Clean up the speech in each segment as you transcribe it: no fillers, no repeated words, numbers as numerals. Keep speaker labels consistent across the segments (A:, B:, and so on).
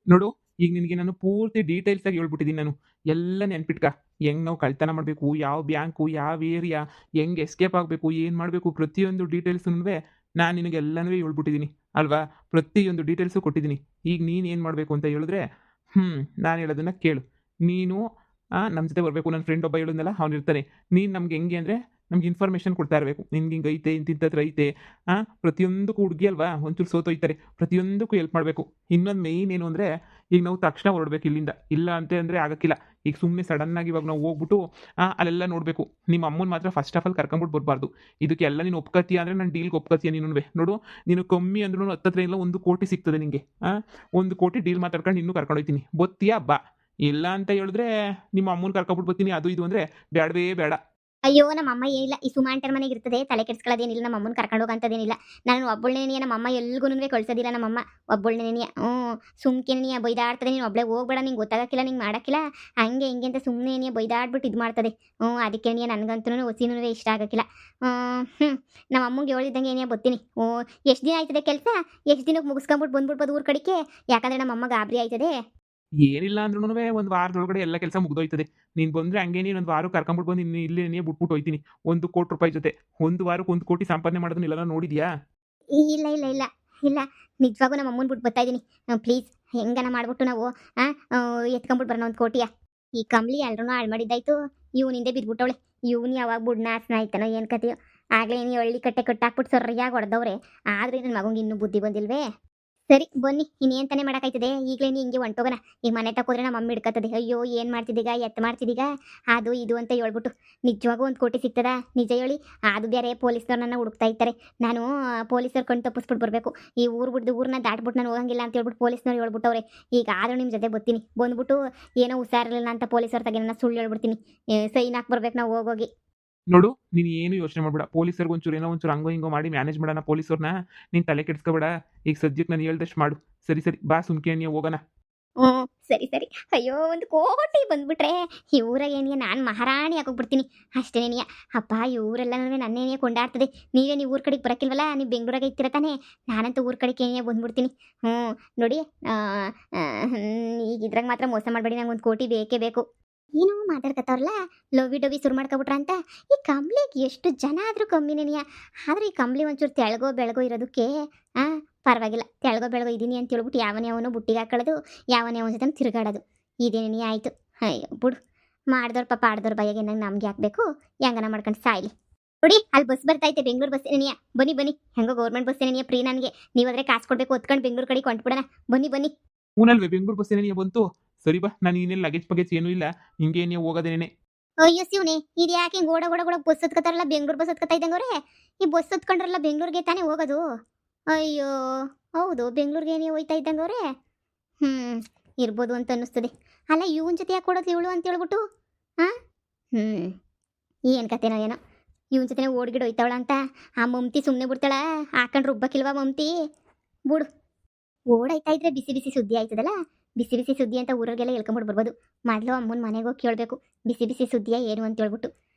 A: ನೋಡು, ಈಗ ನಿನಗೆ ನಾನು ಪೂರ್ತಿ ಡೀಟೇಲ್ಸ್ ಆಗಿ ಹೇಳ್ಬಿಟ್ಟಿದ್ದೀನಿ ನಾನು. ಎಲ್ಲ ನೆನ್ಪಿಟ್ಕ. ಹೆಂಗ್ ನಾವು ಕಳ್ತನ ಮಾಡಬೇಕು, ಯಾವ ಬ್ಯಾಂಕು, ಯಾವ ಏರಿಯಾ, ಹೆಂಗ್ ಎಸ್ಕೇಪ್ ಆಗಬೇಕು, ಏನು ಮಾಡಬೇಕು, ಪ್ರತಿಯೊಂದು ಡೀಟೇಲ್ಸ್‌ನುವೆ ನಾನು ನಿನಗೆ ಎಲ್ಲಾನು ಹೇಳ್ಬಿಟ್ಟಿದ್ದೀನಿ ಅಲ್ವಾ? ಪ್ರತಿಯೊಂದು ಡೀಟೇಲ್ಸು ಕೊಟ್ಟಿದ್ದೀನಿ. ಈಗ ನೀನು ಏನು ಮಾಡಬೇಕು ಅಂತ ಹೇಳಿದ್ರೆ, ನಾನು ಹೇಳೋದನ್ನ ಕೇಳು. ನೀನು ನಮ್ಮ ಜೊತೆ ಬರಬೇಕು. ನನ್ನ ಫ್ರೆಂಡ್ ಒಬ್ಬ ಹೇಳಿದ್ನಲ್ಲ ಅವನಿರ್ತಾನೆ. ನೀನು ನಮ್ಗೆ ಹೆಂಗೆ ಅಂದರೆ ನಮ್ಗೆ ಇನ್ಫಾರ್ಮೇಷನ್ ಕೊಡ್ತಾ ಇರಬೇಕು. ನಿನ್ಗೆ ಹಿಂಗೆ ಐತೆ, ಇಂತಿಂಥತ್ರ ಐತೆ. ಪ್ರತಿಯೊಂದಕ್ಕೂ ಹುಡುಗಿ ಅಲ್ವಾ ಒಂಚೂರು ಸೋತೋಯ್ತಾರೆ. ಪ್ರತಿಯೊಂದಕ್ಕೂ ಹೆಲ್ಪ್ ಮಾಡಬೇಕು. ಇನ್ನೊಂದು ಮೇಯ್ನ್ ಏನು ಅಂದರೆ, ಈಗ ನಾವು ತಕ್ಷಣ ಹೊರಡ್ಬೇಕು ಇಲ್ಲಿಂದ. ಇಲ್ಲ ಅಂತ ಅಂದರೆ ಆಗಕ್ಕಿಲ್ಲ. ಈಗ ಸುಮ್ಮನೆ ಸಡನ್ನಾಗಿ ಇವಾಗ ನಾವು ಹೋಗ್ಬಿಟ್ಟು ಅಲ್ಲೆಲ್ಲ ನೋಡಬೇಕು. ನಿಮ್ಮ ಅಮ್ಮನ ಮಾತ್ರ ಫಸ್ಟ್ ಆಫ್ ಆಲ್ ಕರ್ಕೊಂಬಿಟ್ಟು ಬರಬಾರ್ದು. ಇದಕ್ಕೆಲ್ಲ ನೀನು ಒಪ್ಕೊತೀಯ ಅಂದರೆ ನಾನು ಡೀಲ್‌ಗೆ ಒಪ್ಕೊತೀಯ ನೀನುನುವೆ. ನೋಡು, ನೀನು ಕಮ್ಮಿ ಅಂದ್ರೂ ಹತ್ತತ್ರ ಇಲ್ಲ 1,00,00,000 ಸಿಗ್ತದೆ ನಿಂಗೆ. 1,00,00,000 ಡೀಲ್ ಮಾತಾಡ್ಕೊಂಡು ನಿನ್ನೂ ಕರ್ಕೊಂಡು ಹೋಗ್ತೀನಿ. ಬತ್ತೀಯಾ ಬಾ. ಇಲ್ಲ ಅಂತ ಹೇಳಿದ್ರೆ ನಿಮ್ಮ ಅಮ್ಮನ ಕರ್ಕೊಂಬಿಟ್ಟು ಬರ್ತೀನಿ ಅದು ಇದು ಅಂದರೆ ಬೇಡವೇ ಬೇಡ.
B: ಅಯ್ಯೋ! ನಮ್ಮಮ್ಮ ಏನಿಲ್ಲ. ಈ ಸುಮಾಂಟರ್ ಮನೆಗಿರ್ತದೆ. ತಲೆ ಕೆಡಿಸ್ಕೊಳ್ಳೋದೇನಿಲ್ಲ. ನಮ್ಮಮ್ಮನ್ನ ಕರ್ಕೊಂಡು ಹೋಗಂತದೇನಿಲ್ಲ. ನಾನು ಒಬ್ಬಳ್ನೇನಿಯ ನಮ್ಮಮ್ಮ ಎಲ್ಗೂನುವೆ ಕಳ್ಸೋದಿಲ್ಲ ನಮ್ಮಮ್ಮ. ಒಬ್ಬಳ್ನೇನಿಯ. ಸುಮ್ಕೆನಿಯ ಬೈದಾಡ್ತದೆ. ನೀನು ಒಬ್ಳೇ ಹೋಗ್ಬೇಡ. ನಿಂಗೆ ಗೊತ್ತಾಗಕ್ಕಿಲ್ಲ, ನಿಂಗೆ ಮಾಡಕ್ಕಿಲ್ಲ. ಹಂಗೆ ಹಿಂಗೆ ಅಂತ ಸುಮ್ಮನೆನಿಯ ಬೈದಾಡ್ಬಿಟ್ಟು ಇದು ಮಾಡ್ತದೆ. ಅದಕ್ಕೇನಿಯ ನನಗಂತೂನು ಒಸಿನುವೆ ಇಷ್ಟ ಆಗಕ್ಕಿಲ್ಲ. ನಮ್ಮ ಅಮ್ಮಂಗೆ ಹೇಳಿದ್ದಂಗೆ ಏನಿಯ ಬತ್ತೀನಿ. ಎಷ್ಟು ದಿನ ಆಯ್ತದೆ ಕೆಲಸ? ಎಷ್ಟು ದಿನಕ್ಕೆ ಮುಗಿಸ್ಕೊಂಬಿಟ್ಟು ಬಂದ್ಬಿಡ್ಬೋದು ಊರ್ ಕಡೆಗೆ. ಯಾಕಂದ್ರೆ ನಮ್ಮಮ್ಮ ಗಾಬರಿ ಆಯ್ತದೆ.
A: ಏನಿಲ್ಲ ಅಂದ್ರೂನುವೆ ಒಂದು ವಾರದೊಳಗಡೆ ಎಲ್ಲ ಕೆಲಸ ಮುಗ್ದೋಯ್ತದೆ. ನೀನು ಬಂದ್ರೆ ಹಂಗೆ ನೀನು ಒಂದು ವಾರಕ್ಕೆ ಕರ್ಕೊಂಬಿಟ್ಟು ಬಂದು ಇಲ್ಲೇನೇ ಬಿಟ್ಬಿಟ್ಟು ಹೋಯ್ತೀನಿ. 1,00,00,000 ಜೊತೆ. ಒಂದು ವಾರಕ್ಕೆ 1,00,00,000 ಸಂಪಾದನೆ ಮಾಡೋದನ್ನ ಎಲ್ಲಾರ ನೋಡಿದ್ಯಾ?
B: ಇಲ್ಲ, ಇಲ್ಲ, ಇಲ್ಲ. ಇಲ್ಲ. ನಿಜವಾಗೂ ನಮ್ಮ ಅಮ್ಮನ ಬಿಟ್ಟು ಬರ್ತಾ ಇದೀನಿ. ಪ್ಲೀಸ್ ಹೆಂಗನ ಮಾಡ್ಬಿಟ್ಟು ನಾವು ಎತ್ಕೊಂಬಿಟ್ಟು ಬರೋಣ 1,00,00,000. ಈ ಕಂಬ್ಳಿ ಎಲ್ರೂನು ಹಾಳು ಮಾಡಿದ್ದಾಯ್ತು. ಇವ್ನಿಂದೆ ಬಿದ್ಬಿಟ್ಟವಳೆ. ಇವ್ನು ಯಾವಾಗ ಬುಡ್ನಾಸನ ಆಯ್ತಾನೋ ಏನು ಕತೆಯೋ. ಆಗ್ಲೇ ನೀ ಹಳ್ಳಿ ಕಟ್ಟೆ ಕಟ್ಟಾಕ್ಬಿಟ್ಟು ಸರಿಯಾಗಿ ಹೊಡೆದವ್ರೆ. ಆದ್ರೆ ನನ್ನ ಮಗಂಗೆ ಇನ್ನೂ ಬುದ್ಧಿ ಬಂದಿಲ್ವೇ? ಸರಿ ಬನ್ನಿ ಇನ್ನೇನ್ ತಾನೇ ಮಾಡಕಾಯ್ತದೆ. ಈಗಲೇ ನೀ ಹಿಂಗೆ ಹೊಂಟೋಗೋಣ. ಈಗ ಮನೆ ತಕೋದ್ರೆ ನಮ್ಮ ಮಮ್ಮಿ ಹಿಡ್ಕತ್ತದೆ. ಅಯ್ಯೋ ಏನು ಮಾಡ್ತಿದ್ದೀಗ, ಎತ್ತು ಮಾಡ್ತಿದ್ದೀಗ, ಅದು ಇದು ಅಂತ ಹೇಳ್ಬಿಟ್ಟು. ನಿಜವಾಗೂ 1,00,00,000 ಸಿಗ್ತದಾ? ನಿಜ ಹೇಳಿ. ಅದು ಬೇರೆ ಪೊಲೀಸ್ನವ್ರು ನನ್ನ ಹುಡುಕ್ತಾ ಇರ್ತಾರೆ. ನಾನು ಪೊಲೀಸರು ಕಣ್ಣು ತಪ್ಪಿಸ್ಬಿಟ್ಟು ಬರಬೇಕು. ಈ ಊರು ಬಿಡ್ದು ಊರನ್ನ ದಾಟ್ಬಿಟ್ಟು ನಾನು ಹೋಗಂಗಿಲ್ಲ ಅಂತ ಹೇಳ್ಬಿಟ್ಟು ಪೊಲೀಸ್ನವ್ರು ಹೇಳ್ಬಿಟ್ಟವ್ರೆ. ಈಗ ಆದರೂ ನಿಮ್ಮ ಜೊತೆ ಬರ್ತೀನಿ. ಬಂದ್ಬಿಟ್ಟು ಏನೋ ಹುಷಾರಿರಲಿಲ್ಲ ಅಂತ ಪೊಲೀಸರ ತಗೆ ನನ್ನ ಸುಳ್ಳು ಹೇಳ್ಬಿಡ್ತೀನಿ. ಸೈನ್ ಹಾಕಿ ಬರ್ಬೇಕು ನಾವು ಹೋಗೋಗಿ.
A: ನೋಡು, ನೀನು ಏನು ಯೋಚನೆ ಮಾಡಬೇಡ. ಪೊಲೀಸರಿಗೆ ಒಂಚೂರು ಏನೋ ಒಂಚೂರು ಹಂಗೋ ಹಿಂಗೋ ಮಾಡಿ ಮ್ಯಾನೇಜ್ ಮಾಡೋಣ ಪೊಲೀಸರನ್ನ. ನೀನು ತಲೆ ಕೆಡಿಸ್ಕೋಬೇಡ. ಈಗ ಸದ್ಯಕ್ಕೆ ನಾನು ಹೇಳ್ದಷ್ಟು ಮಾಡು. ಸರಿ, ಸರಿ. ಬಾ ಸುಮ್ಕೆ ನೀವು ಹೋಗೋಣ.
B: ಸರಿ, ಸರಿ. ಅಯ್ಯೋ! 1,00,00,000 ಬಂದ್ಬಿಟ್ರೆ ಈ ಊರಾಗ ಏನಿಯ ನಾನು ಮಹಾರಾಣಿ ಆಗೋಗ್ಬಿಡ್ತೀನಿ. ಅಷ್ಟೇನೇನಿಯ. ಅಪ್ಪ ಇವರೆಲ್ಲನೂ ನನ್ನೇನಿಯ ಕೊಂಡಾಡ್ತದೆ. ನೀವೇನು ಊರ ಕಡೆಗೆ ಬರೋಕ್ಕಿಲ್ವಲ್ಲ, ನೀವು ಬೆಂಗಳೂರಾಗೆ ಇರ್ತೀರ ತಾನೇ. ನಾನಂತೂ ಊರ ಕಡೆಗೆ ಏನಿಯ ಬಂದ್ಬಿಡ್ತೀನಿ. ನೋಡಿ, ಈಗ ಇದ್ರಾಗ ಮಾತ್ರ ಮೋಸ ಮಾಡಬೇಡಿ. ನಂಗೆ 1,00,00,000 ಬೇಕೇ ಬೇಕು. ಏನೋ ಮಾತಾಡ್ಕತ್ತವ್ರಲ್ಲ, ಲವ್ವಿ ಡವ್ವಿ ಶುರು ಮಾಡ್ಕೊಬಿಟ್ರ ಅಂತ. ಈ ಕಂಬ್ಳಿಗೆ ಎಷ್ಟು ಜನ ಆದರೂ ಕಮ್ಮಿನೇನಿಯ. ಆದ್ರೆ ಈ ಕಂಬ್ಳಿ ಒಂಚೂರು ತೆಳಗೋ ಬೆಳಗೋ ಇರೋದಕ್ಕೆ ಆ ಪರವಾಗಿಲ್ಲ. ತೆಳಗೋ ಬೆಳಗೋ ಇದ್ದೀನಿ ಅಂತ ಹೇಳ್ಬಿಟ್ಟು ಯಾವನ್ಯಾವನೋ ಬುಟ್ಟಿಗೆ ಹಾಕೊಳ್ಳೋದು, ಯಾವನ್ಯಾವನ ಜೊತೆ ತಿರುಗಾಡೋದು. ಇದೇನೇ ಆಯಿತು. ಅಯ್ಯೋ ಬಿಡು. ಮಾಡ್ದವ್ರು ಪಾಪ ಆಡ್ದವ್ರ ಬಾಯಾಗೆ ನಮ್ಗೆ ಹಾಕ್ಬೇಕು. ಹೆಂಗನ ಮಾಡ್ಕೊಂಡು ಸಾಯ್ಲಿ. ನೋಡಿ ಅಲ್ಲಿ ಬಸ್ ಬರ್ತೈತೆ, ಬೆಂಗಳೂರು ಬಸ್ ಏನೇನಿಯ. ಬನ್ನಿ ಬನ್ನಿ. ಹೆಂಗೋ ಗೌರ್ಮೆಂಟ್ ಬಸ್ ಏನೇನಿಯ ಫ್ರೀ ನನಗೆ. ನೀವಾದ್ರೆ ಕಾಸು ಕೊಡಬೇಕು, ಹೊತ್ಕೊಂಡು ಬೆಂಗಳೂರು ಕಡೆಗೆ ಹೊಂಟ್ಬಿಡೋಣ. ಬನ್ನಿ ಬನ್ನಿ.
A: ಹೂನಲ್ವೇ ಬೆಂಗಳೂರು ಬಸ್ ಏನೇನಿಯ ಬಂತು. ಸರಿ ಬಾ. ನಾನು ಇನ್ನೇನು ಲಗೇಜ್ ಪಗೇಜ್ ಏನೂ ಇಲ್ಲ. ಹಿಂಗೆ ನೀವು ಹೋಗೋದೇನೆ.
B: ಅಯ್ಯೋ ಶಿವನೇ, ಇದು ಯಾಕೆ ಹಿಂಗೆ ಓಡ ಓಡ ಓಡ ಬಸ್ ಹತ್ಕೊತಾರಲ್ಲ, ಬೆಂಗಳೂರು ಬಸ್ ಹತ್ಕೊತಾ ಇದ್ದಂಗವ್ರೆ. ಈ ಬಸ್ ಹತ್ಕೊಂಡ್ರಲ್ಲ ಬೆಂಗಳೂರಿಗೆ ತಾನೇ ಹೋಗೋದು. ಅಯ್ಯೋ ಹೌದು, ಬೆಂಗಳೂರಿಗೆ ಏನೇ ಹೋಯ್ತಾ ಇದ್ದಂಗವ್ರೆ. ಹ್ಞೂ ಇರ್ಬೋದು ಅಂತ ಅನ್ನಿಸ್ತದೆ. ಅಲ್ಲ ಇವನ ಜೊತೆ ಯಾಕೆ ಕೊಡೋದು ಇವಳು ಅಂತ ಹೇಳ್ಬಿಟ್ಟು. ಹಾಂ ಹ್ಞೂ ಏನು ಕತೆನೋ ಏನೋ. ಇವನ ಜೊತೆ ಓಡ್ಗಿಡ್ ಹೋಯ್ತಾವಳ ಅಂತ ಆ ಮಮ್ತಿ ಸುಮ್ಮನೆ ಬಿಡ್ತಾಳ. ಹಾಕೊಂಡು ರುಬ್ಬಕ್ಕಿಲ್ವಾ ಮಮ್ತಿ. ಬಿಡು. ಓಡಾಯ್ತಾ ಇದ್ರೆ ಬಿಸಿ ಬಿಸಿ ಸುದ್ದಿ ಆಯ್ತದಲ್ಲ. ಬಿಸಿ ಬಿಸಿ ಸುದ್ದಿ ಅಂತ ಊರಿಗೆಲ್ಲ ಹೇಳ್ಕೊಂಬಿಟ್ಟು ಬರ್ಬೋದು. ಮೊದಲು ಅಮ್ಮನ ಮನೆಗೆ ಹೋಗಿ ಕೇಳಬೇಕು ಬಿಸಿ ಬಿಸಿ ಸುದ್ದಿಯ ಏನು ಅಂತ ಹೇಳ್ಬಿಟ್ಟು.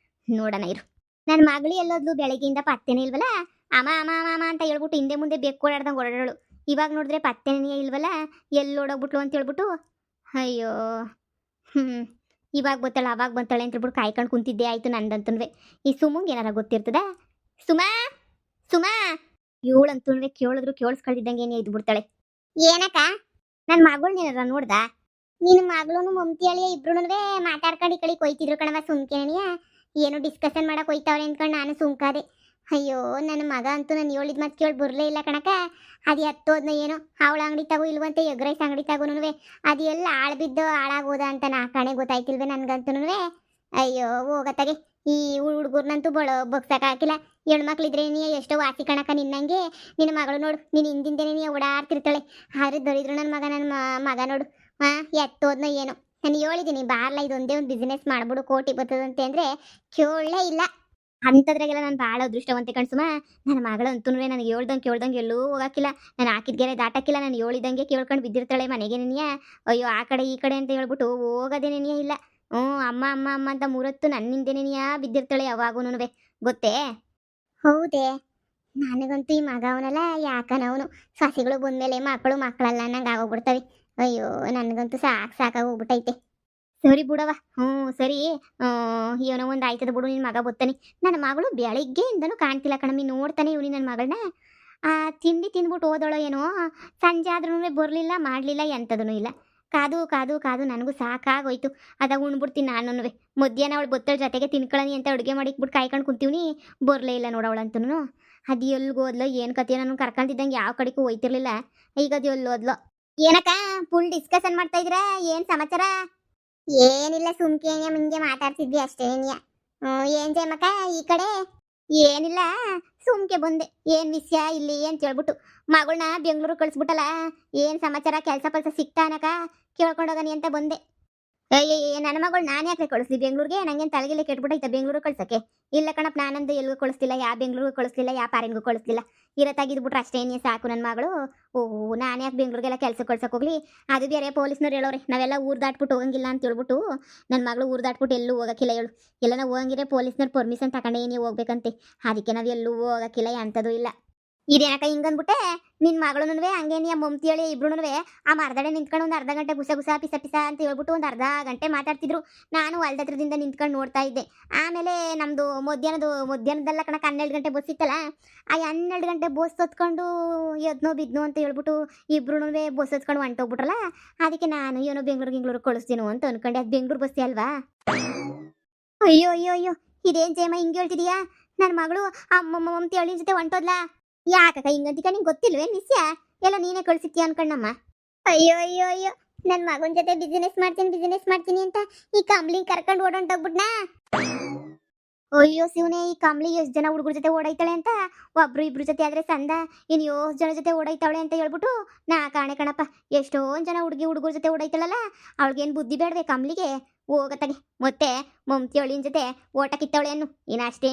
B: ನೋಡೋಣ ಇರು. ನನ್ನ ಮಗಳು ಎಲ್ಲೋದ್ಲು ಬೆಳಗ್ಗೆಯಿಂದ ಪತ್ತೇನೇ ಇಲ್ವಲ್ಲ. ಅಮ್ಮ ಅಮ್ಮ ಅಮ್ಮ ಅಮ್ಮ ಅಂತ ಹೇಳ್ಬಿಟ್ಟು ಹಿಂದೆ ಮುಂದೆ ಬೇಕು ಓಡಾಡ್ದಂಗೆ ಓಡಾಡೋಳು. ಇವಾಗ ನೋಡಿದ್ರೆ ಪತ್ತೇನೇ ಇಲ್ವಲ್ಲ. ಎಲ್ಲಿ ಓಡೋಗ್ಬಿಟ್ಲು ಅಂತ ಹೇಳ್ಬಿಟ್ಟು. ಅಯ್ಯೋ ಹ್ಞೂ ಇವಾಗ ಬತ್ತಾಳೆ ಅವಾಗ ಬಂತಾಳೆ ಅಂತ ಹೇಳ್ಬಿಟ್ಟು ಕಾಯ್ಕೊಂಡು ಕುಂತಿದ್ದೆ ಆಯಿತು ನಂದಂತನ್ವೆ. ಈ ಸುಮಂಗೆ ಏನಾರ ಗೊತ್ತಿರ್ತದ? ಸುಮಾ ಸುಮಾ ಇವಳಂತೂ ಕೇಳಿದ್ರು ಕೇಳಿಸ್ಕೊಳ್ದಿದ್ದಂಗೆ ಏನೇ ಇದ್ದು ಬಿಡ್ತಾಳೆ. ಏನಕ್ಕ? ನನ್ನ ಮಗಳನ್ನೇನಾರ ನೋಡ್ದ? ನಿನ್ನ ಮಗಳೂ ಮಮತಿ ಅಳಿಯ ಇಬ್ರು ಮಾತಾಡ್ಕೊಂಡು ಈ ಕಡೆ ಕೊಯ್ತಿದ್ರು ಕಣವ. ಸುಮ್ಕೆನೆಯ ಏನು ಡಿಸ್ಕಷನ್ ಮಾಡಕ್ಕೆ ಹೋಯ್ತಾವ್ರೆ ಅಂದ್ಕೊಂಡು ನಾನು ಸುಮ್ಕಾದೆ. ಅಯ್ಯೋ ನನ್ನ ಮಗ ಅಂತೂ ನಾನು ಹೇಳಿದ ಮಾತು ಕೇಳಿ ಬರಲೇ ಇಲ್ಲ ಕಣಕ್ಕ. ಅದು ಎತ್ತೋದ್ನ ಏನೋ ಅವಳ ಅಂಗಡಿ ತಗೋ ಇಲ್ವಂತೆ, ಎಗ್ ರೈಸ್ ಅಂಗಡಿ ತಗೋನುವೆ. ಅದು ಎಲ್ಲ ಹಾಳ್ಬಿದ್ದು ಹಾಳಾಗೋದ ಅಂತ ನಾಲ್ಕಣೆ ಗೊತ್ತಾಯ್ತಿಲ್ವೇ ನನಗಂತೂ. ಅಯ್ಯೋ ಹೋಗತ್ತಾಗೆ. ಈ ಹುಡುಗರ್ನಂತೂ ಬಗ್ಸಕ್ಕೆ ಹಾಕಿಲ್ಲ. ಹೆಣ್ಮಕ್ಳಿದ್ರೆ ನೀ ಎಷ್ಟೋ ವಾಸಿ ಕಣಕ್ಕ ನಿನ್ನಂಗೆ. ನಿನ್ನ ಮಗಳು ನೋಡು, ನೀನು ಹಿಂದಿಂದೇನೆ ನೀ ಓಡಾಡ್ತಿರ್ತಾಳೆ. ಆದ್ರೆ ದರಿದ್ರು ನನ್ನ ಮಗ, ನನ್ನ ಮಗ ನೋಡು ಎತ್ತೋದ್ನ ಏನೋ. ನಾನು ಹೇಳಿದ್ದೀನಿ ಬಾರ್ಲ ಇದೊಂದೇ ಒಂದು ಬಿಸ್ನೆಸ್ ಮಾಡ್ಬಿಡು ಕೋಟಿ ಬರ್ತದಂತೆ ಅಂದರೆ ಕೇಳಲೇ ಇಲ್ಲ. ಅಂಥದ್ರಾಗೆಲ್ಲ ನಾನು ಭಾಳ ಅದೃಷ್ಟವಂತೆ ಕಣ್ಸುಮ. ನನ್ನ ಮಗಳು ಅಂತೂ ನನಗೆ ಕೇಳ್ದಂಗೆ ಎಲ್ಲೂ ಹೋಗಾಕಿಲ್ಲ. ನಾನು ಹಾಕಿದ ಗೆರೆ ದಾಟಕ್ಕಿಲ್ಲ. ನಾನು ಹೇಳಿದಂಗೆ ಕೇಳ್ಕೊಂಡು ಬಿದ್ದಿರ್ತಾಳೆ ಮನೆಗೆ ನೆನೆಯ. ಅಯ್ಯೋ ಆ ಕಡೆ ಈ ಕಡೆ ಅಂತ ಹೇಳ್ಬಿಟ್ಟು ಹೋಗೋದೇ ನೆನೆಯ ಇಲ್ಲ. ಅಮ್ಮ ಅಮ್ಮ ಅಮ್ಮ ಅಂತ ಮೂರತ್ತು ನನ್ನಿಂದೆ ನೆನೆಯ ಬಿದ್ದಿರ್ತಾಳೆ ಯಾವಾಗೂನುವೆ. ಗೊತ್ತೇ? ಹೌದೇ? ನನಗಂತೂ ಈ ಮಗ ಅವನಲ್ಲ ಯಾಕನವನು. ಸಸಿಗಳು ಬಂದಮೇಲೆ ಮಕ್ಕಳು ಮಕ್ಕಳಲ್ಲ ನಂಗೆ ಆಗೋಗ್ಬಿಡ್ತವೆ. ಅಯ್ಯೋ ನನಗಂತೂ ಸಾಕಾಗಿ ಹೋಗ್ಬಿಟ್ಟೈತೆ. ಸರಿ ಬಿಡವ. ಸರಿ. ಏನೋ ಒಂದು ಆಯ್ತದ ಬಿಡು, ನಿನ್ನ ಮಗ ಬರ್ತಾನೆ. ನನ್ನ ಮಗಳು ಬೆಳಿಗ್ಗೆಯಿಂದನೂ ಕಾಣ್ತಿಲ್ಲ ಕಣಮ್ಮಿ, ನೋಡ್ತಾನೆ ಇವನಿ ನನ್ನ ಮಗಳನ್ನ. ತಿಂಡಿ ತಿಂದ್ಬಿಟ್ಟು ಹೋದಳೋ ಏನೋ, ಸಂಜೆ ಆದ್ರೂ ಬರಲಿಲ್ಲ, ಮಾಡಲಿಲ್ಲ, ಎಂಥದೂ ಇಲ್ಲ. ಕಾದು ಕಾದು ಕಾದು ನನಗೂ ಸಾಕಾಗೋಯ್ತು. ಅದಾಗ ಉಣ್ಬಿಡ್ತೀನಿ ನಾನು. ಮಧ್ಯಾಹ್ನ ಅವಳು ಬತ್ತಳ ಜೊತೆಗೆ ತಿನ್ಕೊಳ್ಳಿ ಅಂತ ಅಡುಗೆ ಮಾಡಿಕ್ಬಿಟ್ಟು ಕಾಯ್ಕೊಂಡು ಕುಂತೀವ್ನಿ, ಬರಲೇ ಇಲ್ಲ ನೋಡವಳಂತೂ. ಅದು ಎಲ್ಲಿಗೆ ಹೋದ್ಲೋ ಏನು ಕತೆ, ನಾನು ಕರ್ಕೊಂತಿದ್ದಂಗೆ ಯಾವ ಕಡೆಗೂ ಹೋಯ್ತಿರ್ಲಿಲ್ಲ. ಈಗ ಅದು ಎಲ್ಲಿ ಹೋದ್ಲೋ ಏನಕ್ಕ. ಫುಲ್ ಡಿಸ್ಕಷನ್ ಮಾಡ್ತಾ ಇದ್ದೀರಾ, ಏನು ಸಮಾಚಾರ? ಏನಿಲ್ಲ, ಸುಮ್ಕೆ ಮುಂಗೆ ಮಾತಾಡ್ತಿದ್ವಿ ಅಷ್ಟೇ. ಏನ್ ಜಯಮಕ್ಕ ಈ ಕಡೆ? ಏನಿಲ್ಲ, ಸುಮ್ಕೆ ಬಂದೆ. ಏನ್ ವಿಷಯ ಇಲ್ಲಿ ಅಂತ ಹೇಳ್ಬಿಟ್ಟು ಮಗಳನ್ನ ಬೆಂಗಳೂರು ಕಳಿಸ್ಬಿಟ್ಟಲ್ಲ, ಏನ್ ಸಮಾಚಾರ, ಕೆಲಸ ಪಲ್ಸ ಸಿಕ್ತಾ ಅನ್ನಕ ಕೇಳ್ಕೊಂಡೋಗನಿ ಅಂತ ಬಂದೆ. ಅಯ್ಯ ನನ್ನ ಮಗಳು ನಾನು ಯಾಕೆ ಕಳಿಸ್ಲಿ ಬೆಂಗಳೂರಿಗೆ? ನಂಗೇನು ತಲೆಗೆಲೆ ಕೆಟ್ಬಿಟ್ಟೈತೆ ಬೆಂಗಳೂರು ಕಳ್ಸಕ್ಕೆ? ಇಲ್ಲ ಕಣಪ್ಪ, ನಾನಂದು ಎಲ್ಗೂ ಕಳಿಸ್ತಿಲ್ಲ, ಯಾವ ಬೆಂಗಳೂರಿಗೂ ಕಳಿಸ್ಲಿಲ್ಲ, ಯಾವ ಪಾರಿನ್ಗೂ ಕಳಿಸ್ಲಿಲ್ಲ. ಇರತ್ತಾಗಿದ್ಬಿಟ್ರೆ ಅಷ್ಟೇ ಸಾಕು ನನ್ನ ಮಗಳು. ಓಹ್, ನಾನು ಯಾಕೆ ಬೆಂಗಳೂರಿಗೆಲ್ಲ ಕೆಲಸ ಕಳ್ಸಕ್ಕೆ ಹೋಗ್ಲಿ? ಅದು ಬೇರೆ ಪೊಲೀಸ್ನವ್ರು ಹೇಳೋರೆ, ನಾವೆಲ್ಲ ಊರು ದಾಟ್ಬಿಟ್ಟು ಹೋಗಂಗಿಲ್ಲ ಅಂತ ಹೇಳ್ಬಿಟ್ಟು. ನನ್ನ ಮಗಳು ಊರು ದಾಟ್ಬಿಟ್ಟು ಎಲ್ಲೂ ಹೋಗಕ್ಕಿಲ್ಲ ಹೇಳು. ಎಲ್ಲ ನಾವು ಹೋಗಂಗಿದ್ರೆ ಪೊಲೀಸ್ನವ್ರು ಪರ್ಮಿಷನ್ ತಗೊಂಡೇ ನೀವು ಹೋಗ್ಬೇಕಂತೆ. ಅದಕ್ಕೆ ನಾವು ಎಲ್ಲೂ ಹೋಗಕ್ಕಿಲ್ಲ, ಎಂಥದ್ದು ಇಲ್ಲ. ಇದೇನಕ್ಕ ಹಿಂಗಂದ್ಬಿಟ್ಟೆ? ನಿನ್ನ ಮಗಳೂ ಹಂಗೆ ನೀ ಮಮ್ತಿ ಹೇಳಿ ಇಬ್ರು ಆ ಮರದಡೆ ನಿಂತ್ಕೊಂಡು ಒಂದು ಅರ್ಧ ಗಂಟೆ ಗುಸ ಗುಸ ಪಿಸ ಪಿಸ ಅಂತ ಹೇಳ್ಬಿಟ್ಟು ಒಂದು ಅರ್ಧ ಗಂಟೆ ಮಾತಾಡ್ತಿದ್ರು. ನಾನು ಹೊಲ್ದತ್ರದಿಂದ ನಿಂತ್ಕೊಂಡು ನೋಡ್ತಾ ಇದ್ದೆ. ಆಮೇಲೆ ನಮ್ಮದು ಮಧ್ಯಾಹ್ನದಲ್ಲ ಕಣಕ್ಕೆ 12 ಗಂಟೆ ಬಸ್ ಇತ್ತಲ್ಲ, ಆ 12 ಗಂಟೆ ಬಸ್ ಹೊತ್ಕೊಂಡು ಎದ್ನೋ ಬಿದ್ನೋ ಅಂತ ಹೇಳ್ಬಿಟ್ಟು ಇಬ್ರು ಬಸ್ ಹೊತ್ಕೊಂಡು ಹೊಂಟೋಗ್ಬಿಟ್ರಲ್ಲ. ಅದಕ್ಕೆ ನಾನು ಏನೋ ಬೆಂಗಳೂರು ಕಳಿಸ್ತೀನೋ ಅಂತ ಅನ್ಕೊಂಡೆ. ಅದು ಬೆಂಗಳೂರು ಬಸ್ಸೇ ಅಲ್ವಾ? ಅಯ್ಯೋ ಅಯ್ಯೋ ಅಯ್ಯೋ, ಇದೇನು ಜಯಮ್ಮ ಹಿಂಗೆ ಹೇಳ್ತಿದೀಯಾ? ನನ್ನ ಮಗಳು ಆ ಮಮ್ತಿ ಅವಳಿ ಜೊತೆ ಹೊಂಟೋದ್ಲಾ? ಯಾಕಕ್ಕ ಹಿಂಗಂತಿಕ? ನಿಂಗೆ ಗೊತ್ತಿಲ್ವೇನು ವಿಷಯ? ಎಲ್ಲ ನೀನೇ ಕಳ್ಸಿತ್ತೀಯ ಅನ್ಕಣ್ಣಮ್ಮ. ಅಯ್ಯೋ ಅಯ್ಯೋ ಅಯ್ಯೋ, ನನ್ನ ಮಗನ ಜೊತೆ ಬಿಸಿನೆಸ್ ಮಾಡ್ತೀನಿ ಅಂತ ಈ ಕಂಬ್ಲಿ ಕರ್ಕೊಂಡು ಓಡೋಗ್ಬಿಟ್ನಾ? ಅಯ್ಯೋ ಶಿವನೇ, ಈ ಕಂಬ್ಲಿ ಎಷ್ಟು ಜನ ಹುಡುಗರ ಜೊತೆ ಓಡೈತಾಳೆ ಅಂತ. ಒಬ್ರು ಇಬ್ರು ಜೊತೆ ಆದ್ರೆ ಸಂದ, ಇನ್ನು 7 ಜನ ಜೊತೆ ಓಡೈತಾವಳೆ ಅಂತ ಹೇಳ್ಬಿಟ್ಟು ನಾ ಕಾಣೆ ಕಣಪ್ಪ. ಎಷ್ಟೊಂದು ಜನ ಹುಡುಗರ ಜೊತೆ ಓಡೈತಾಳಲ್ಲ, ಅವಳಿಗೇನು ಬುದ್ಧಿ ಬೇಡವೆ ಕಂಬ್ಲಿಗೆ? ಹೋಗತ್ತಾಗೆ ಮತ್ತೆ ಮಮ್ತಿ ಅವಳಿನ ಜೊತೆ ಓಟ ಕಿತ್ತವಳೆ ಅನ್ನು. ಇನ್ನು ಅಷ್ಟೇ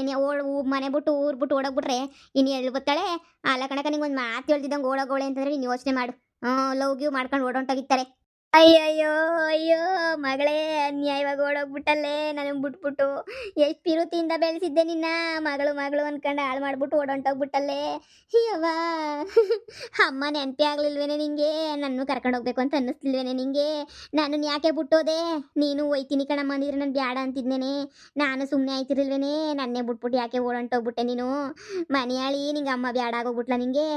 B: ಮನೆ ಬಿಟ್ಟು ಊರು ಬಿಟ್ಟು ಓಡೋಗ್ಬಿಟ್ರೆ ಇನ್ನು ಎಲ್ಲಿ ಬರ್ತಾಳೆ? ಅಲ್ಲ ಕಣಕ, ನಿಂಗೊಂದು ಮಾತು ಹೇಳ್ತಿದ್ದಂಗೆ ಓಡೋಗೋಳೆ ಅಂತಂದ್ರೆ ನೀನು ಯೋಚನೆ ಮಾಡು. ಲವ್ ಗಿವ್ ಮಾಡ್ಕೊಂಡು ಓಡೋಂಟಾಗಿರ್ತಾರೆ. ಅಯ್ಯಯ್ಯೋ ಅಯ್ಯೋ ಮಗಳೇ, ಅನ್ಯಾಯವಾಗಿ ಓಡೋಗ್ಬಿಟ್ಟಲ್ಲೇ ನನಗೆ ಬಿಟ್ಬಿಟ್ಟು. ಎಷ್ಟು ಪಿರುತಿಯಿಂದ ಬೆಳೆಸಿದ್ದೆ ನಿನ್ನ ಮಗಳು ಅನ್ಕೊಂಡು ಹಾಳು ಮಾಡ್ಬಿಟ್ಟು ಓಡೋಂಟೋಗ್ಬಿಟ್ಟಲ್ಲೇ. ಅಯ್ಯವ್ವ, ಅಮ್ಮ ನೆನಪೇ ಆಗ್ಲಿಲ್ವೇನೆ ನಿಂಗೆ? ನನ್ನ ಕರ್ಕೊಂಡು ಹೋಗ್ಬೇಕು ಅಂತ ಅನ್ನಿಸ್ಲಿಲ್ವೇನೆ ನಿಂಗೆ? ನಾನು ಯಾಕೆ ಬಿಟ್ಟೋದೆ? ನೀನು ಒಯ್ತೀನಿ ಕಣಮ್ಮ ಅಂದಿದ್ರೆ ನಾನು ಬ್ಯಾಡ ಅಂತಿದ್ನೇನೆ. ನಾನು ಸುಮ್ಮನೆ ಆಯ್ತಿರ್ಲಿಲ್ವೇನೆ? ನನ್ನೇ ಬಿಟ್ಬಿಟ್ಟು ಯಾಕೆ ಓಡೋಂಟೋಗ್ಬಿಟ್ಟೆ ನೀನು? ಮನೆಯಾಳಿ ನಿಂಗೆ ಅಮ್ಮ ಬ್ಯಾಡ ಆಗೋಗ್ಬಿಟ್ಲ ನಿಂಗೆ?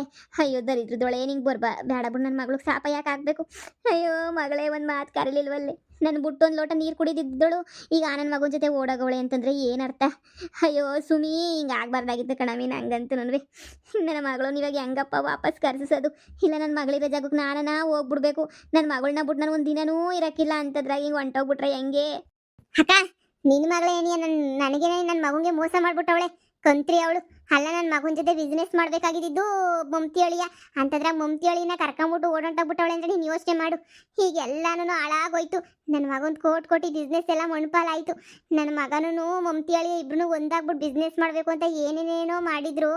B: ಅಯ್ಯೋ ದರಿದ್ರದೊಳೆ, ನಿಂಗೆ ಬ್ಯಾಡ ಬಿಡು. ನನ್ನ ಮಗಳಿಗೆ ಶಾಪ ಯಾಕೆ ಆಗಬೇಕು? ಅಯ್ಯೋ ಮಗಳೇ, ಒಂದು ಮಾತು ಕರೀಲಿಲ್ವಲ್ಲಿ. ನನ್ನ ಬಿಟ್ಟು ಒಂದು ಲೋಟ ನೀರು ಕುಡಿದಿದ್ದಳು, ಈಗ ನನ್ನ ಮಗನ ಜೊತೆ ಓಡೋಗೋಳೆ ಅಂತಂದರೆ ಏನರ್ಥ? ಅಯ್ಯೋ ಸುಮಿ, ಹಿಂಗೆ ಆಗಬಾರ್ದಾಗಿತ್ತು ಕಣವಿ ನಂಗಂತೂ. ನನ್ನ ಮಗಳು ಇವಾಗ ಹೆಂಗಪ್ಪ ವಾಪಸ್ ಕರ್ಸೋದು? ಇಲ್ಲ, ನನ್ನ ಮಗಳಿರೋ ಜಾಗಕ್ಕೆ ನಾನಾ ಹೋಗ್ಬಿಡ್ಬೇಕು. ನನ್ನ ಮಗಳನ್ನ ಬಿಟ್ಟು ನಾನು ಒಂದು ದಿನನೂ ಇರೋಕ್ಕಿಲ್ಲ ಅಂತಂದ್ರಾಗ ಹಿಂಗೆ ಹೊಂಟೋಗ್ಬಿಟ್ರೆ ಹೆಂಗೆ? ಅಕ್ಕ, ನಿನ್ನ ಮಗಳೇ ಏನಿಯ ನನಗೇನೆ ನನ್ನ ಮಗನಿಗೆ ಮೋಸ ಮಾಡ್ಬಿಟ್ಟವಳೆ ಕಂತ್ರಿ ಅವಳು. ಅಲ್ಲ, ನನ್ನ ಮಗನ ಜೊತೆ ಬಿಸ್ನೆಸ್ ಮಾಡಬೇಕಾಗಿದ್ದು ಮಮ್ತಿ ಅಳಿಯ ಅಂತಂದ್ರೆ ಮಮ್ತಿ ಅಳಿನ ಕರ್ಕೊಂಬಿಟ್ಟು ಓಡೋಂಟೋಗ್ಬಿಟ್ಟವಳೆ ಅಂದ್ರೆ ನೀನು ಯೋಚನೆ ಮಾಡು. ಹೀಗೆಲ್ಲಾನು ಹಾಳಾಗೋಯ್ತು. ನನ್ನ ಮಗನ ಕೋಟಿ ಬಿಸ್ನೆಸ್ ಎಲ್ಲ ಮಣ್ಪಾಲಾಯಿತು. ನನ್ನ ಮಗನೂ ಮಮ್ತಿ ಅಳಿಯ ಇಬ್ರು ಒಂದಾಗ್ಬಿಟ್ಟು ಬಿಸ್ನೆಸ್ ಮಾಡಬೇಕು ಅಂತ ಏನೇನೇನೋ ಮಾಡಿದ್ರು.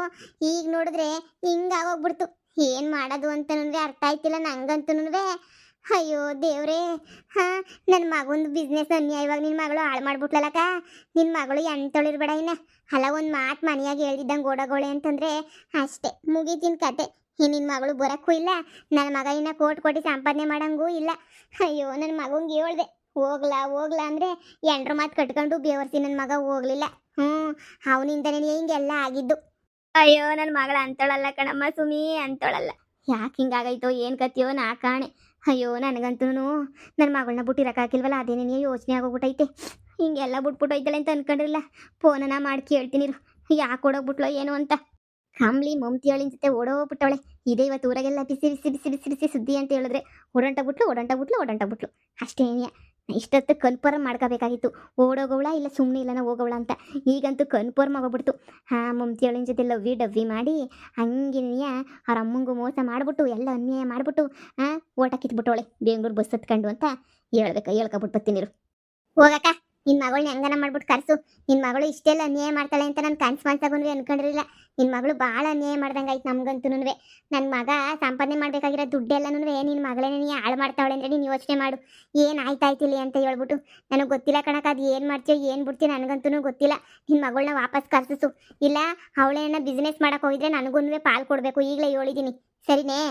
B: ಈಗ ನೋಡಿದ್ರೆ ಹಿಂಗಾಗೋಗ್ಬಿಡ್ತು. ಏನು ಮಾಡೋದು ಅಂತನೂ ಅರ್ಥ ಆಯ್ತಿಲ್ಲ ನಂಗಂತೂ. ಅಯ್ಯೋ ದೇವ್ರೇ, ನನ್ನ ಮಗೊಂದು ಬಿಸ್ನೆಸ್ ಅನ್ಯಾಯವಾಗಿ ನಿನ್ನ ಮಗಳು ಹಾಳು ಮಾಡ್ಬಿಟ್ಲಲ್ಲಕ್ಕ. ನಿನ್ನ ಮಗಳು ಎಂತೊಳಿರ್ಬೇಡ ಇನ್ನ. ಅಲ್ಲ, ಒಂದು ಮಾತು ಮನೆಯಾಗಿ ಹೇಳ್ದಿದ್ದಂಗೆ ಓಡೋಗೋಳೆ ಅಂತಂದರೆ ಅಷ್ಟೇ ಮುಗೀತಿನ ಕತೆ. ನಿನ್ನ ಮಗಳು ಬರೋಕ್ಕೂ ಇಲ್ಲ, ನನ್ನ ಮಗ ಇನ್ನು ಕೋಟಿ ಸಂಪಾದನೆ ಮಾಡೋಂಗೂ ಇಲ್ಲ. ಅಯ್ಯೋ, ನನ್ನ ಮಗಂಗೆ ಹೇಳ್ದೆ ಹೋಗ್ಲಾ ಅಂದರೆ ಎಂಡ್ರ ಮಾತು ಕಟ್ಕೊಂಡು ಬೇವರ್ಸಿ ನನ್ನ ಮಗ ಹೋಗ್ಲಿಲ್ಲ. ಅವನಿಂದನೇ ಹಿಂಗೆಲ್ಲ ಆಗಿದ್ದು. ಅಯ್ಯೋ, ನನ್ನ ಮಗಳ ಅಂತೋಳಲ್ಲ ಕಣಮ್ಮ ಸುಮಿ, ಅಂತೋಳಲ್ಲ. ಯಾಕೆ ಹಿಂಗಾಗೈತೋ ಏನು ಕತ್ತಿಯೋ ನಾ ಕಾಣೆ. ಅಯ್ಯೋ, ನನಗಂತೂ ನನ್ನ ಮಗಳನ್ನ ಬಿಟ್ಟಿರೋಕ್ಕಾಗಿಲ್ವಲ್ಲ, ಅದೇನೇ ಯೋಚನೆ ಆಗೋಗ್ಬಿಟ್ಟೈತೆ. ಹಿಂಗೆಲ್ಲ ಬಿಟ್ಬಿಟ್ಟೋಯ್ತಾಳೆ ಅಂತ ಅನ್ಕೊಂಡಿರಲಿಲ್ಲ. ಫೋನನ್ನ ಮಾಡಿ ಕೇಳ್ತೀನಿ, ಯಾಕೆ ಓಡೋಗ್ಬಿಟ್ಲೋ ಏನು ಅಂತ. ಕಂಬ್ಲಿ ಮಮ್ತಿ ಅವಳಿನ ಜೊತೆ ಓಡೋಗ್ಬಿಟ್ಟವಳೆ. ಇದೇ ಇವತ್ತು ಊರಾಗೆಲ್ಲ ಬಿಸಿ ಬಿಸಿ ಬಿಸಿ ಬಿಸಿ ಬಿಸಿ ಸುದ್ದಿ ಅಂತ ಹೇಳಿದ್ರೆ ಓಡಂಟಾಗ್ಬಿಟ್ಲು ಅಷ್ಟೇನಿಯ. ಇಷ್ಟೊತ್ತು ಕನ್ಫರ್ಮ್ ಮಾಡ್ಕೋಬೇಕಾಗಿತ್ತು, ಓಡೋಗೋಳ ಇಲ್ಲ ಸುಮ್ಮನೆ ಇಲ್ಲನ ಹೋಗೋಳ ಅಂತ. ಈಗಂತೂ ಕನ್ಫರ್ಮ್ ಆಗೋಗ್ಬಿಡ್ತು. ಮಮ್ತಿ ಅವಳಿನ ಜೊತೆ ಲವ್ವಿ ಡವ್ವಿ ಮಾಡಿ ಹಂಗೇನಿಯ ಅವ್ರ ಅಮ್ಮಂಗೂ ಮೋಸ ಮಾಡಿಬಿಟ್ಟು ಎಲ್ಲ ಅನ್ಯಾಯ ಮಾಡಿಬಿಟ್ಟು ಓಟ ಕಿತ್ಬಿಟ್ಟವಳೆ ಬೆಂಗಳೂರು ಬಸ್ ಹತ್ಕೊಂಡು ಅಂತ ಹೇಳ್ಕೊಬಿಟ್ಟು ಬರ್ತೀನಿ. ಹೋಗಕ್ಕ, ನಿನ್ನ ಮಗಳನ್ನ ಹೆಂಗನ ಮಾಡ್ಬಿಟ್ಟು ಕರ್ಸು. ನಿನ್ನ ಮಗಳು ಇಷ್ಟೆಲ್ಲ ಅನ್ಯಾಯ ಮಾಡ್ತಾಳೆ ಅಂತ ನಾನು ಕನ್ಸ್ಕೊಂಡ್ಸಾಗೂ ಅನ್ಕೊಂಡಿರಲಿಲ್ಲ. ನಿನ್ನ ಮಗಳು ಭಾಳ ಅನ್ಯಾಯ ಮಾಡ್ದಂಗೆ ಆಯ್ತು ನಮ್ಗಂತೂ. ನನ್ನ ಮಗ ಸಂಪಾದನೆ ಮಾಡಬೇಕಾಗಿರೋ ದುಡ್ಡೆಲ್ಲನೂ ನಿನ್ನ ಮಗಳೇನೇ ಹಾಳು ಮಾಡ್ತಾವಳೆ ಅಂದರೆ ನೀನು ಯೋಚನೆ ಮಾಡು. ಏನು ಆಯ್ತಾಯ್ತಿಲ್ಲ ಅಂತ ಹೇಳ್ಬಿಟ್ಟು. ನನಗೆ ಗೊತ್ತಿಲ್ಲ ಕಣಕ್ಕೆ, ಅದು ಏನು ಮಾಡ್ತೀಯೋ ಏನು ಬಿಡ್ತೀಯೋ ನನಗಂತೂ ಗೊತ್ತಿಲ್ಲ. ನಿನ್ನ ಮಗಳನ್ನ ವಾಪಸ್ ಕರ್ಸಿಸು, ಇಲ್ಲ ಅವಳೇನ ಬಿಸ್ನೆಸ್ ಮಾಡೋಕೆ ಹೋಗಿದ್ರೆ ನನಗೂ ಪಾಲು ಕೊಡಬೇಕು. ಈಗಲೇ ಹೇಳಿದ್ದೀನಿ, ಸರಿನೇ?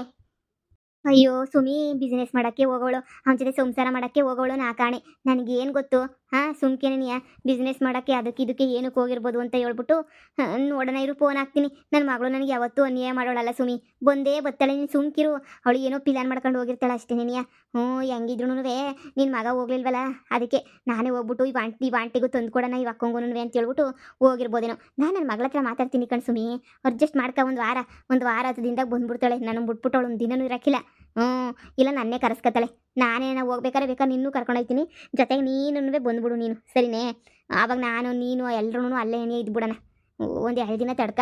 B: ಅಯ್ಯೋ ಸುಮಿ ಬಿಸ್ನೆಸ್ ಮಾಡಕ್ಕೆ ಹೋಗೋಳು ಅವನ ಜೊತೆ ಸಂಸಾರ ಮಾಡಕ್ಕೆ ಹೋಗೋಳು ನಾ ಕಾಣೆ ನನಗೇನು ಗೊತ್ತು ಸುಮ್ಕೆನೆಯ ಬಿಸ್ನೆಸ್ ಮಾಡಕ್ಕೆ ಅದಕ್ಕೆ ಇದಕ್ಕೆ ಏನಕ್ಕೆ ಹೋಗಿರ್ಬೋದು ಅಂತ ಹೇಳ್ಬಿಟ್ಟು ನೋಡೋಣ ಇರು ಫೋನ್ ಹಾಕ್ತೀನಿ. ನನ್ನ ಮಗಳು ನನಗೆ ಯಾವತ್ತೂ ಅನ್ಯಾಯ ಮಾಡೋಳಲ್ಲ ಸುಮಿ, ಬಂದೇ ಬತ್ತಾಳೆ, ನೀನು ಸುಮ್ಕಿರು. ಅವಳು ಏನೋ ಪ್ಲಾನ್ ಮಾಡ್ಕೊಂಡು ಹೋಗಿರ್ತಾಳೆ ಅಷ್ಟೇ ನೀನಿಯ. ಹೆಂಗಿದ್ರು ನಿನ್ನ ಮಗ ಹೋಗ್ಲಿಲ್ವಲ್ಲ, ಅದಕ್ಕೆ ನಾನೇ ಹೋಗ್ಬಿಟ್ಟು ಈ ಬಾಂಟಿಗೂ ತಂದು ಕೊಡೋಣ ಈ ಅಕ್ಕಂಗೂ ಅಂತ ಹೇಳ್ಬಿಟ್ಟು ಹೋಗಿರ್ಬೋದೇನೋ. ನಾನು ನನ್ನ ಮಗಳ ಹತ್ರ ಮಾತಾಡ್ತೀನಿ ಕಣ್ ಸುಮಿ, ಅಡ್ಜಸ್ಟ್ ಮಾಡ್ಕೊ. ಒಂದು ವಾರ ಹತ್ತು ದಿನದಾಗ ಬಂದ್ಬಿಡ್ತಾಳೆ. ನಾನು ಬಿಟ್ಬಿಟ್ಟು ಅವಳು ಒಂದು ದಿನನೂ ಇರೋಕ್ಕಿಲ್ಲ. ಇಲ್ಲ ನನ್ನೇ ಕರೆಸ್ಕೊತಾಳೆ. ನಾನೇನ ಹೋಗ್ಬೇಕಾರೆ ನಿನ್ನೂ ಕರ್ಕೊಂಡೋಗ್ತೀನಿ, ಜೊತೆಗೆ ನೀನು ಬಂದ್ಬಿಡು ನೀನು, ಸರಿನೇ? ಆವಾಗ ನಾನು ನೀನು ಎಲ್ಲರೂ ಅಲ್ಲೇ ಏನೇ ಇದ್ಬಿಡೋಣ ಒಂದು 2 ದಿನ ತಡ್ಕ.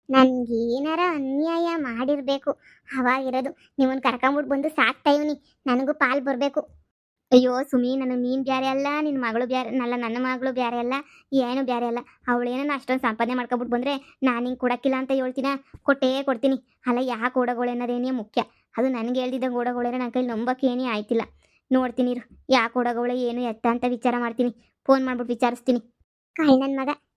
B: ನನಗೇನಾರ ಅನ್ಯಾಯ ಮಾಡಿರಬೇಕು ಅವಾಗಿರೋದು. ನೀವೊಂದು ಕರ್ಕೊಂಬಿಟ್ಟು ಬಂದು ಸಾಕ್ತಾ ಇವನಿ, ನನಗೂ ಪಾಲು ಬರಬೇಕು. ಅಯ್ಯೋ ಸುಮಿ, ನೀನು ಬೇರೆ ಅಲ್ಲ, ನಿನ್ನ ಮಗಳು ಬೇರೆ ಅಲ್ಲ, ನನ್ನ ಮಗಳು ಬೇರೆ ಅಲ್ಲ, ಏನು ಬೇರೆ ಅಲ್ಲ. ಅವಳೇನ ಅಷ್ಟೊಂದು ಸಂಪಾದನೆ ಮಾಡ್ಕೊಬಿಟ್ಟು ಬಂದರೆ ನಾನು ಹಿಂಗೆ ಕೊಡೋಕ್ಕಿಲ್ಲ ಅಂತ ಹೇಳ್ತೀನ? ಕೊಟ್ಟೇ ಕೊಡ್ತೀನಿ. ಅಲ್ಲ ಯಾಕೆ ಓಡೋಗಳು ಅನ್ನೋದೇನೇ ಮುಖ್ಯ. ಅದು ನನಗೆ ಹೇಳ್ದಿದ್ದಂಗೆ ಓಡೋಗಳೇನೋ ನನ್ನ ಕೈಲಿ ನಂಬಕ್ಕೇನೇ ಆಯ್ತಿಲ್ಲ. ನೋಡ್ತೀನಿ ಇರು, ಯಾಕೆ ಓಡೋಗಳೇ ಏನು ಎತ್ತ ಅಂತ ವಿಚಾರ ಮಾಡ್ತೀನಿ. ಫೋನ್ ಮಾಡ್ಬಿಟ್ಟು ವಿಚಾರಿಸ್ತೀನಿ.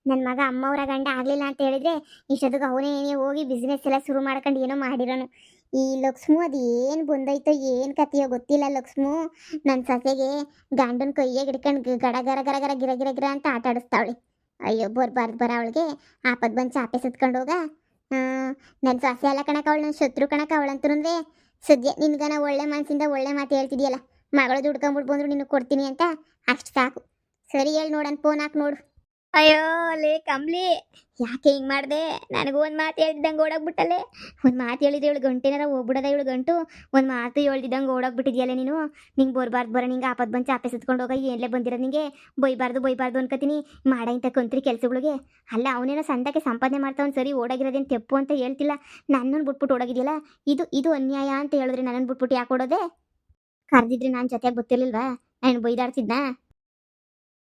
B: ನನ್ನ ಮಗ ಅಮ್ಮವರ ಗಂಡ ಆಗಲಿಲ್ಲ ಅಂತ ಹೇಳಿದ್ರೆ ಇಷ್ಟೊತ್ತಿಗೆ ಅವನೇ ಹೋಗಿ ಬಿಸ್ನೆಸ್ ಎಲ್ಲ ಶುರು ಮಾಡ್ಕೊಂಡು ಏನೋ ಮಾಡಿರೋನು. ಈ ಲಕ್ಷ್ಮು ಅದು ಏನು ಬಂದೈತೋ ಏನು ಕತೆಯೋ ಗೊತ್ತಿಲ್ಲ. ಲಕ್ಷ್ಮು ನನ್ನ ಸೊಸೆಗೆ ಗಂಡನ ಕೈಯಾಗ ಹಿಡ್ಕೊಂಡು ಗಡ ಗರ ಗರ ಗರ ಗಿರ ಗಿರ ಗಿರ ಅಂತ ಆಟ ಆಡಿಸ್ತಾವಳೆ. ಅಯ್ಯೋ ಬರ ಅವಳಿಗೆ ಆಪತ್ ಬಂದು ಚಾಪೆ ಸುತ್ಕೊಂಡು ಹೋಗ. ನನ್ನ ಸೊಸೆ ಎಲ್ಲ ಕಣಕ ಅವಳು, ನನ್ನ ಶತ್ರು ಕಣಕ ಅವಳಂತಂದ್ರೆ ಸದ್ಯ ನಿನ್ಗನ ಒಳ್ಳೆ ಮನಸ್ಸಿಂದ ಒಳ್ಳೆ ಮಾತು ಹೇಳ್ತಿದ್ಯಲ್ಲ, ಮಗಳು ದುಡ್ಕೊಂಬಿಟ್ಟು ಬಂದ್ರು ನಿನಗೆ ಕೊಡ್ತೀನಿ ಅಂತ, ಅಷ್ಟು ಸಾಕು. ಸರಿ ಹೇಳಿ ನೋಡೋಣ, ಫೋನ್ ಹಾಕಿ ನೋಡು. ಅಯ್ಯೋ ಲೇ ಕಮ್ಲಿ, ಯಾಕೆ ಹಿಂಗೆ ಮಾಡಿದೆ? ನನಗೂ ಒಂದು ಮಾತು ಹೇಳ್ದಿದ್ದಂಗೆ ಓಡೋಗ್ಬಿಟ್ಟಲ್ಲೇ. ಒಂದು ಮಾತು ಹೇಳಿದ್ರೆ ಇವಳು ಗಂಟೆನಾರ ಹೋಗ್ಬಿಡೋದ ಇವಳು ಗಂಟು. ಒಂದು ಮಾತು ಹೇಳ್ದಿದ್ದಂಗೆ ಓಡೋಗ್ಬಿಟ್ಟಿದ್ಯಲ್ಲ ನೀನು. ನಿಂಗೆ ಬರಬಾರ್ದು ನಿಂಗೆ ಆಪತ್ ಬಂದು ಚಾಪೆ ಸುತ್ಕೊಂಡು ಹೋಗ, ಏನ್ಲೇ ಬಂದಿರೋದು ನಿಂಗೆ? ಬೈಬಾರ್ದು ಅನ್ಕೋತೀನಿ ಮಾಡ ಇಂಥ ಕಂತ್ರಿ ಕೆಲಸಗಳಿಗೆ. ಅಲ್ಲ ಅವನೇನೋ ಸಂತಕ್ಕೆ ಸಂಪಾದನೆ ಮಾಡ್ತಾವನು, ಸರಿ ಓಡಾಗಿರೋದೇನು ತೆಪ್ಪು ಅಂತ ಹೇಳ್ತಿಲ್ಲ. ನನ್ನನ್ನು ಬಿಟ್ಬಿಟ್ಟು ಓಡಾಗಿದೆಯಲ್ಲ, ಇದು ಅನ್ಯಾಯ ಅಂತ ಹೇಳಿದ್ರೆ ನನ್ನನ್ನು ಬಿಟ್ಬಿಟ್ಟು ಯಾಕೆ ಓಡೋದೆ? ಕರೆದಿದ್ರೆ ನಾನು ಜೊತೆಗೆ ಗೊತ್ತಿರ್ಲಿಲ್ವಾ? ನಾನು ಬೈದಾಡ್ತಿದ್ನಾ?